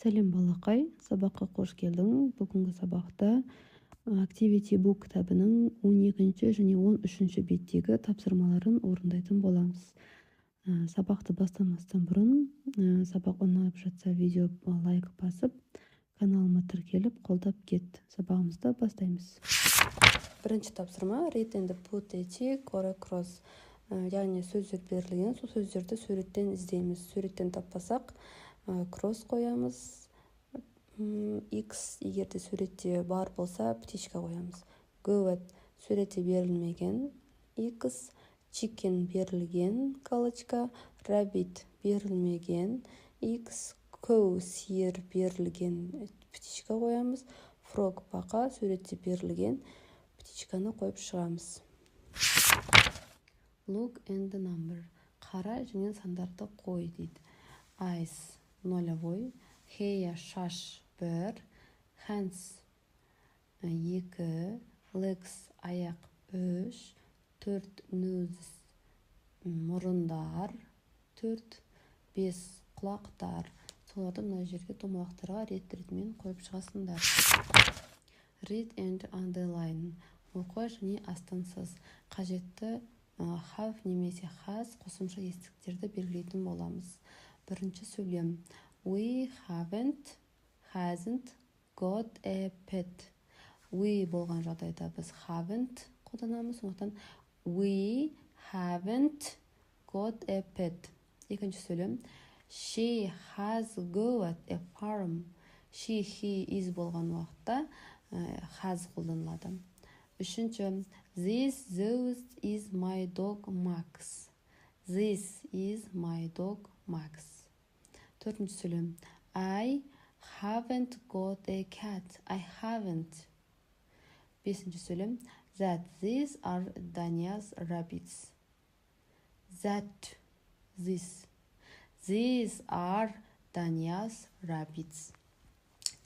Сәлем балақай, сабаққа қош келдің. Бүгінгі сабақта Activity Book кітабының 12 және 13 беттегі тапсырмаларын орындайтын боламыз. Сабақты бастамастан бұрын, сабақ ұнап жатса видео лайк басып, каналыма тіркеліп қолдап кет. Сабағымызды бастаймыз. Бірінші тапсырма read and put a tick or a cross. Яғни сөздер берілген, сол сөздерді суреттен іздейміз. Суреттен таппасақ, кросс қоямыз, x егерде суретте бар болса птичка қоямыз. Good суретте берілмеген x, chicken берілген галочка, rabbit берілмеген x, cow сиыр берілген птичка қоямыз, frog бақа суретте берілген птичканы қойып шығамыз. Look and the number. Қара және сандарды қой дейді. Eyes 0, hair шаш 1, hands 2, legs аяқ 3, 4 nose мұрындар 4, 5 құлақтар. Соларды мына жерге домалақтарға рет-ретімен қойып шығасыңдар. Read and underline. Оқы және астансыз қажетті have немесе has қосымша естіктерді белгілейтін боламыз. Бірінші сөйлем. We hasn't got a pet. We болған жағдайда біз haven't қолданамыз. Сондықтан we haven't got a pet. Екінші сөйлем. She has got a farm. She, he, is болған уақытта has қолданылады. Үшінші. This is my dog Max. This is my dog Max. Төртінші сөйлем. I haven't got a cat. I haven't. Бесінші сөйлем. That these are Danya's rabbits. These are Danya's rabbits.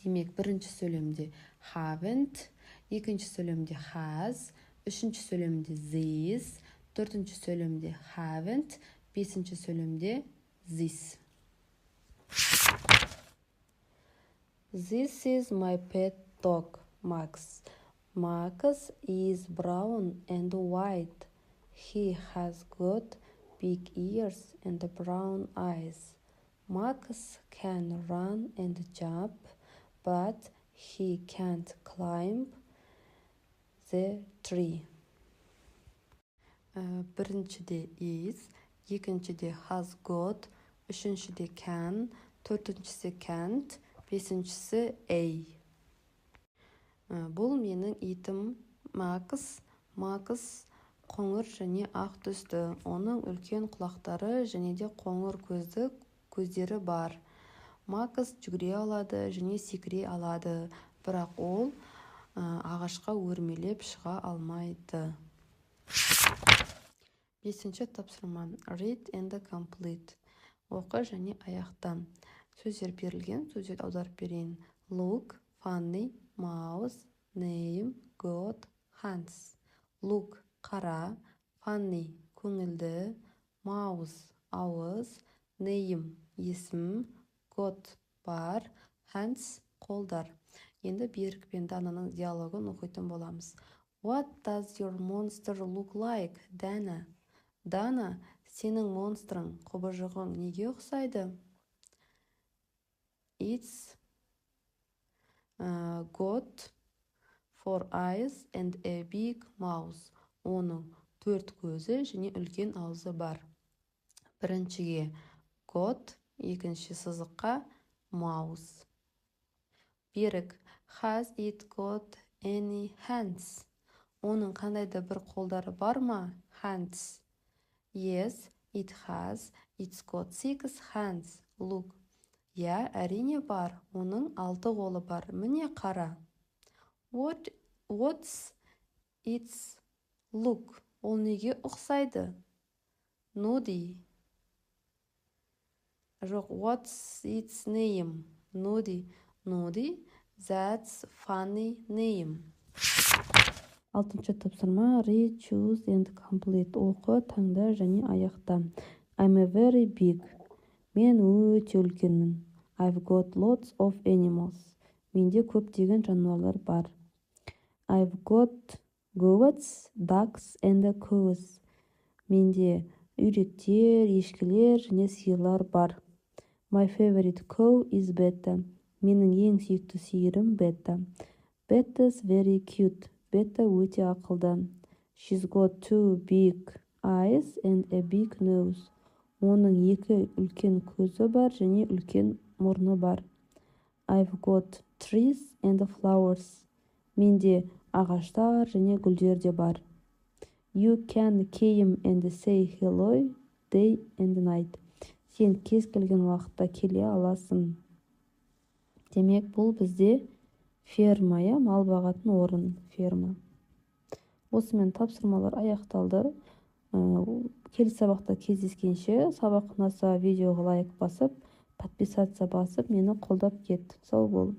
Демек, бірінші сөйлемде haven't, екінші сөйлемде has, үшінші сөйлемде this, төртінші сөйлемде haven't, бесінші сөйлемде this. This is my pet dog, Max. Max is brown and white. He has got big ears and brown eyes. Max can run and jump, but he can't climb the tree. Біріншіде is, екіншіде has got, үшіншіде can, төртіншісі can't, бесіншісі a. Бұл менің итім Макс. Макс қоңыр және ақ түсті. Оның үлкен құлақтары және де қоңыр көздері бар. Макс жүгіре алады және секіре алады, бірақ ол ағашқа өрмелеп шыға алмайды. Бесінші тапсырма. Read and complete. Оқы және аяқта. Сөздер берілген, сөздерді аударып берейін. Look, funny, mouse, name, got, hands. Look, қара, funny, көңілді, mouse, ауыз, name, есім, got, бар, hands, қолдар. Енді Берік пен Дананың диалогын оқитын боламыз. What does your monster look like, Dana? Дана, сенің монстрың, құбыжығың неге ұқсайды? It's got 4 eyes and a big mouth. Оның 4 көзі және үлкен аузы бар. Біріншіге got, екінші сызыққа mouse. Берік, has it got any hands? Оның қандайда бір қолдары бар ма? Hands. Yes, it has. It's got 6 hands. Look. Я, әрине бар. Оның 6 қолы бар. Міне қара. What's its look? Ол неге ұқсайды? Nudie. Жоқ, what's its name? Nudie. That's funny name. Алтыншы тапсырма. Read, choose and complete. Оқы, таңда және аяқта. I'm a very big. Мен өте үлкенмін. I've got lots of animals. Менде көптеген жануарлар бар. I've got goats, ducks and cows. Менде үйректер, ешкілер және сиырлар бар. My favorite cow is Betta. Менің ең сүйікті сиырым Betta. Betta's very cute. Betta өте ақылды. She's got 2 big eyes and a big nose. Оның 2 үлкен көзі бар және үлкен мұрны бар. I've got trees and flowers. Менде ағаштар және гүлдер де бар. You can come and say hello day and night. Сен кез келген уақытта келе аласың. Демек, бұл бізде ферма, мал бағатын орын, ферма. Осымен тапсырмалар аяқталды. Келесі сабақта кездескенше, сабақ ұнаса видеоға лайк басып, подписаться басып, мені қолдап кет. Сау бол.